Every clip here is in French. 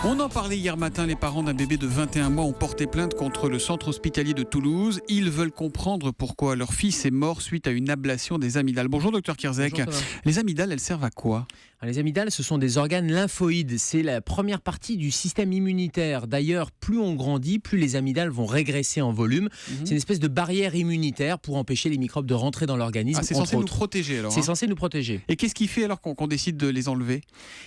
On en parlait hier matin, les parents d'un bébé de 21 mois ont porté plainte contre le centre hospitalier de Toulouse. Ils veulent comprendre pourquoi leur fils est mort suite à une ablation des amygdales. Bonjour docteur Kierzek. Bonjour, les amygdales, elles servent à quoi ? Les amygdales, ce sont des organes lymphoïdes. C'est la première partie du système immunitaire. D'ailleurs, plus on grandit, plus les amygdales vont régresser en volume. C'est une espèce de barrière immunitaire pour empêcher les microbes de rentrer dans l'organisme. C'est censé nous protéger alors. C'est censé nous protéger. Et qu'est-ce qui fait alors qu'on décide de les enlever ?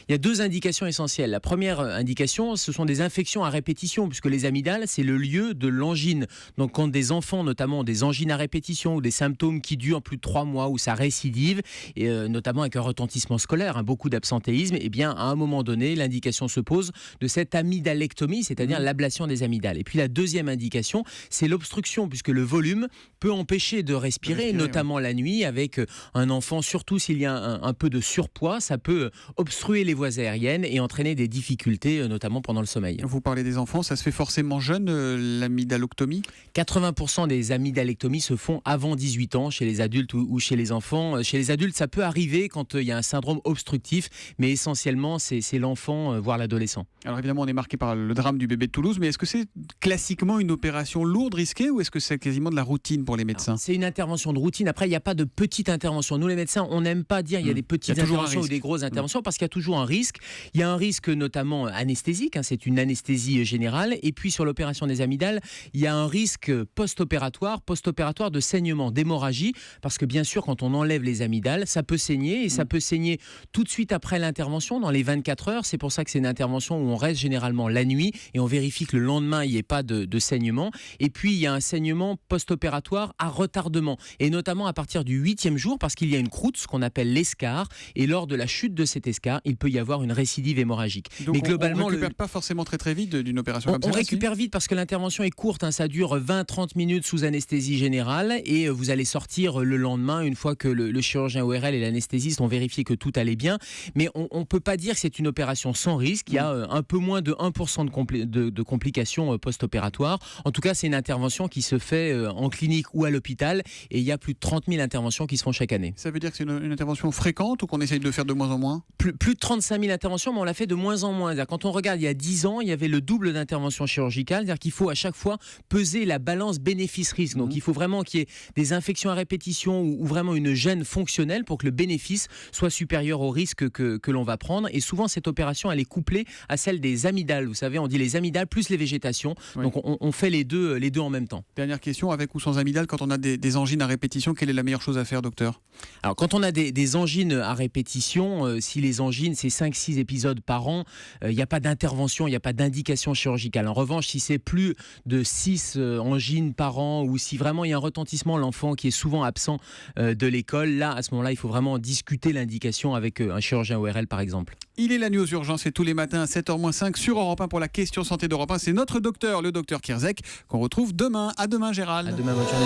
Il y a deux indications essentielles. La première indication, ce sont des infections à répétition, puisque les amygdales, c'est le lieu de l'angine. Donc quand des enfants, notamment, ont des angines à répétition ou des symptômes qui durent plus de 3 mois, où ça récidive, et notamment avec un retentissement scolaire, beaucoup d'absentéisme, eh bien, à un moment donné, l'indication se pose de cette amydalectomie, c'est-à-dire l'ablation des amygdales. Et puis la deuxième indication, c'est l'obstruction, puisque le volume peut empêcher de respirer notamment la nuit, avec un enfant, surtout s'il y a un peu de surpoids, ça peut obstruer les voies aériennes et entraîner des difficultés, notamment pendant le sommeil. Vous parlez des enfants, ça se fait forcément jeune, l'amydalectomie ? 80% des amydalectomies se font avant 18 ans, chez les adultes ou chez les enfants. Chez les adultes, ça peut arriver quand il y a un syndrome obstructif, mais essentiellement, c'est l'enfant, voire l'adolescent. Alors évidemment, on est marqué par le drame du bébé de Toulouse, mais est-ce que c'est classiquement une opération lourde, risquée, ou est-ce que c'est quasiment de la routine pour les médecins ? C'est une intervention de routine. Après, il n'y a pas de petite intervention. Nous, les médecins, on n'aime pas dire il y a des petites interventions ou des grosses interventions, parce qu'il y a toujours un risque. Il y a un risque notamment anesthésique, c'est une anesthésie générale. Et puis sur l'opération des amygdales, il y a un risque post-opératoire de saignement, d'hémorragie, parce que bien sûr, quand on enlève les amygdales, ça peut saigner, et ça peut saigner tout de suite après l'intervention, dans les 24 heures. C'est pour ça que c'est une intervention où on reste généralement la nuit, et on vérifie que le lendemain, il n'y ait pas de saignement. Et puis, il y a un saignement post-opératoire à retardement, et notamment à partir du 8e jour, parce qu'il y a une croûte, ce qu'on appelle l'escar, et lors de la chute de cet escar, il peut y avoir une récidive hémorragique. Donc mais globalement, on ne récupère pas forcément très vite d'une opération comme ça. On récupère vite parce que l'intervention est courte, ça dure 20-30 minutes sous anesthésie générale, et vous allez sortir le lendemain une fois que le chirurgien ORL et l'anesthésiste ont vérifié que tout allait bien. Mais on ne peut pas dire que c'est une opération sans risque. Il y a un peu moins de 1% de complications post-opératoires. En tout cas, c'est une intervention qui se fait en clinique ou à l'hôpital, et il y a plus de 30 000 interventions qui se font chaque année. Ça veut dire que c'est une intervention fréquente ou qu'on essaye de faire de moins en moins ? Plus de 35 000 interventions, mais on l'a fait de moins en moins. Quand on regarde, il y a 10 ans, il y avait le double d'interventions chirurgicales, c'est-à-dire qu'il faut à chaque fois peser la balance bénéfice-risque. Donc il faut vraiment qu'il y ait des infections à répétition ou vraiment une gêne fonctionnelle pour que le bénéfice soit supérieur au risque que l'on va prendre. Et souvent, cette opération, elle est couplée à celle des amygdales. Vous savez, on dit les amygdales plus les végétations. Oui. Donc on fait les deux en même temps. Dernière question, avec ou sans amygdales, quand on a des angines à répétition, quelle est la meilleure chose à faire, docteur ? Alors, quand on a des angines à répétition, si les angines, c'est 5-6 épisodes par an, il n'y a pas d'intervention, il n'y a pas d'indication chirurgicale. En revanche, si c'est plus de 6 angines par an, ou si vraiment il y a un retentissement, l'enfant qui est souvent absent de l'école, là, à ce moment-là, il faut vraiment discuter l'indication avec un chirurgien ORL, par exemple. Il est la nuit aux urgences, et tous les matins à 7h-5 sur Europe 1 pour la question santé d'Europe 1. C'est notre docteur, le docteur Kierzek, qu'on retrouve demain. À demain, Gérald. À demain, bonne journée.